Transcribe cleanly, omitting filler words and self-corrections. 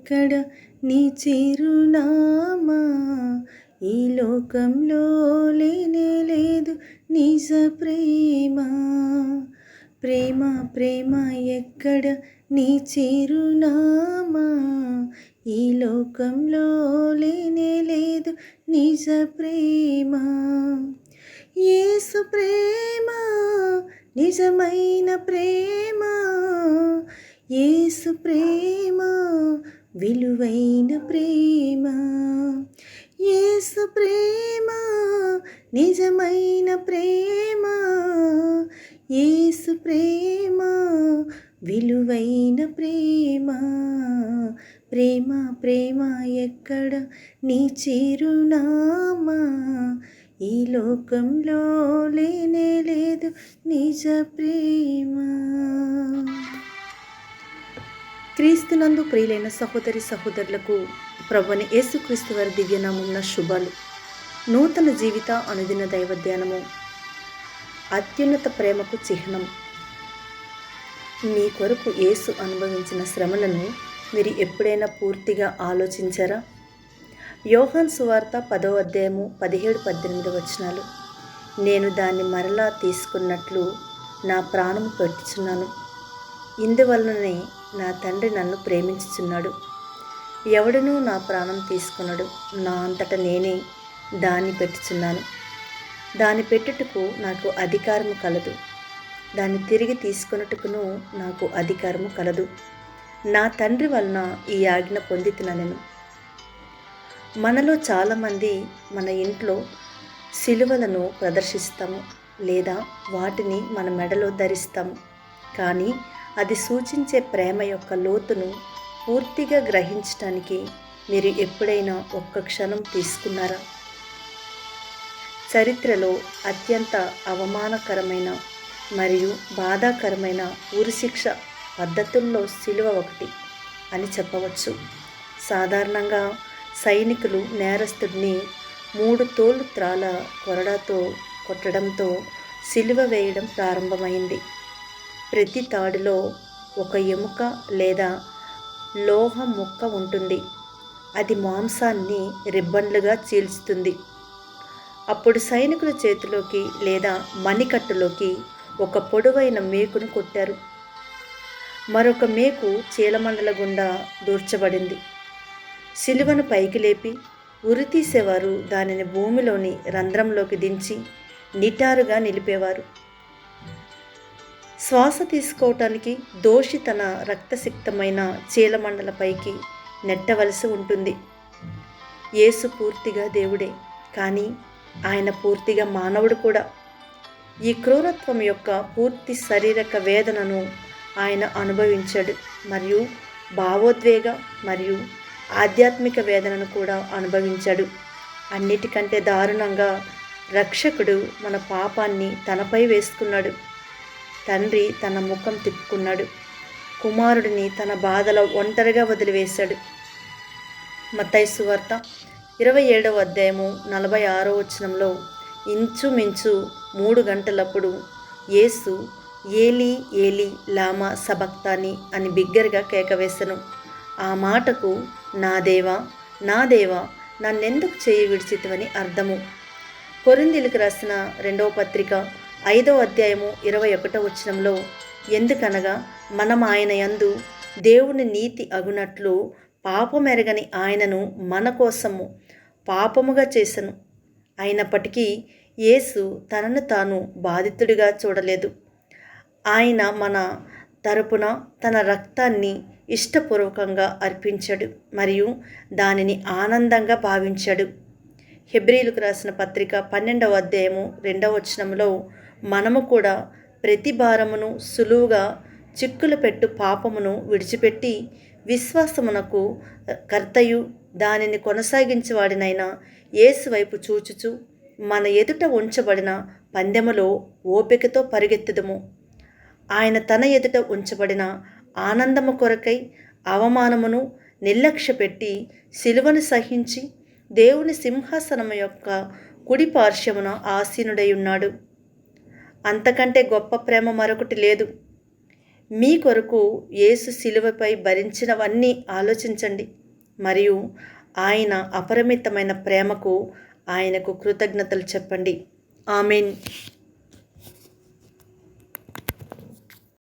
ఎక్కడ నీ చిరునామా, ఈ లోకంలో లేనే లేదు నిజ ప్రేమ. ప్రేమ ప్రేమ ఎక్కడ నీ చిరునామా, ఈ లోకంలో లేనే లేదు నిజ ప్రేమ. యేసు ప్రేమ నిజమైన ప్రేమ, యేసు ప్రేమ విలువైన ప్రేమ. యేసు ప్రేమ నిజమైన ప్రేమ, యేసు ప్రేమ విలువైన ప్రేమ. ప్రేమ ప్రేమ ఎక్కడ నీ చిరునామా, ఈ లోకంలో లేనే లేదు నిజ ప్రేమ. క్రీస్తునందు ప్రియులైన సహోదరి సహోదరులకు ప్రభువైన యేసుక్రీస్తు వారి దివ్యనామమున శుభాలు. నూతన జీవిత అనుదిన దైవ ధ్యానము. అత్యున్నత ప్రేమకు చిహ్నం. మీ కొరకు యేసు అనుభవించిన శ్రమలను మీరు ఎప్పుడైనా పూర్తిగా ఆలోచించారా? యోహాను సువార్త 10వ అధ్యాయము 17-18 వచనాలు. నేను దాన్ని మరలా తీసుకున్నట్లు నా ప్రాణము పెట్టుచున్నాను, ఇందువలననే నా తండ్రి నన్ను ప్రేమించుచున్నాడు. ఎవడునూ నా ప్రాణం తీసుకున్నాడు, నా అంతట నేనే దాన్ని పెట్టుచున్నాను. దాన్ని పెట్టుటకు నాకు అధికారము కలదు, దాన్ని తిరిగి తీసుకొనుటకును నాకు అధికారము కలదు. నా తండ్రి వలన ఈ ఆజ్ఞ పొందితినెను. మనలో చాలామంది మన ఇంట్లో సిలువలను ప్రదర్శిస్తాము లేదా వాటిని మన మెడలో ధరిస్తాము. కానీ అది సూచించే ప్రేమ యొక్క లోతును పూర్తిగా గ్రహించడానికి మీరు ఎప్పుడైనా ఒక్క క్షణం తీసుకున్నారా? చరిత్రలో అత్యంత అవమానకరమైన మరియు బాధాకరమైన ఉరిశిక్ష పద్ధతుల్లో సిలువ ఒకటి అని చెప్పవచ్చు. సాధారణంగా సైనికులు నేరస్తుడిని 3 తోలు త్రాల కొరడాతో కొట్టడంతో సిలువ వేయడం ప్రారంభమైంది. ప్రతి తాడులో ఒక ఎముక లేదా లోహ ముక్క ఉంటుంది. అది మాంసాన్ని రిబ్బన్లుగా చీల్చుతుంది. అప్పుడు సైనికుల చేతిలోకి లేదా మణికట్టులోకి ఒక పొడవైన మేకును కొట్టారు. మరొక మేకు చీలమండల గుండా దూర్చబడింది. సిలువను పైకి లేపి ఉరి తీసేవారు దానిని భూమిలోని రంధ్రంలోకి దించి నిటారుగా నిలిపేవారు. శ్వాస తీసుకోవటానికి దోషి తన రక్తసిక్తమైన చీలమండలపైకి నెట్టవలసి ఉంటుంది. యేసు పూర్తిగా దేవుడే, కానీ ఆయన పూర్తిగా మానవుడు కూడా. ఈ క్రూరత్వం యొక్క పూర్తి శారీరక వేదనను ఆయన అనుభవించాడు మరియు భావోద్వేగ మరియు ఆధ్యాత్మిక వేదనను కూడా అనుభవించాడు. అన్నిటికంటే దారుణంగా రక్షకుడు మన పాపాన్ని తనపై వేసుకున్నాడు. తండ్రి తన ముఖం తిప్పుకున్నాడు. కుమారుడిని తన బాధలో ఒంటరిగా వదిలివేశాడు. మత్తయి సువార్త 27వ అధ్యాయము 46వ వచనంలో ఇంచుమించు 3 గంటలప్పుడు యేసు ఏలీ ఏలీ లామా సబక్తాని అని బిగ్గరగా కేకవేసెను. ఆ మాటకు నా దేవా నా దేవా నన్నెందుకు చేయి విడిచితివని అర్థము. కొరింథీయులకు రాసిన 2వ పత్రిక 5వ అధ్యాయము 21వ వచనంలో ఎందుకనగా మనం ఆయన యందు దేవుని నీతి అగునట్లు పాపమెరగని ఆయనను మన కోసము పాపముగా చేసెను. అయినప్పటికీ యేసు తనను తాను బాధితుడిగా చూడలేదు. ఆయన మన తరపున తన రక్తాన్ని ఇష్టపూర్వకంగా అర్పించాడు మరియు దానిని ఆనందంగా భావించాడు. హెబ్రీయులకు రాసిన పత్రిక 12వ అధ్యాయము 2వ వచనంలో మనము కూడా ప్రతి భారమును సులువుగా చిక్కులు పెట్టు పాపమును విడిచిపెట్టి విశ్వాసమునకు కర్తయు దానిని కొనసాగించేవాడినైన యేసు వైపు చూచుచు మన ఎదుట ఉంచబడిన పందెములో ఓపికతో పరిగెత్తుదము. ఆయన తన ఎదుట ఉంచబడిన ఆనందము కొరకై అవమానమును నిర్లక్ష్యపెట్టి సిలువను సహించి దేవుని సింహాసనము యొక్క కుడి పార్శ్వమున ఆసీనుడై ఉన్నాడు. అంతకంటే గొప్ప ప్రేమ మరొకటి లేదు. మీ కొరకు యేసు శిలువపై భరించినవన్నీ ఆలోచించండి మరియు ఆయన అపరిమితమైన ప్రేమకు ఆయనకు కృతజ్ఞతలు చెప్పండి. ఆమేన్.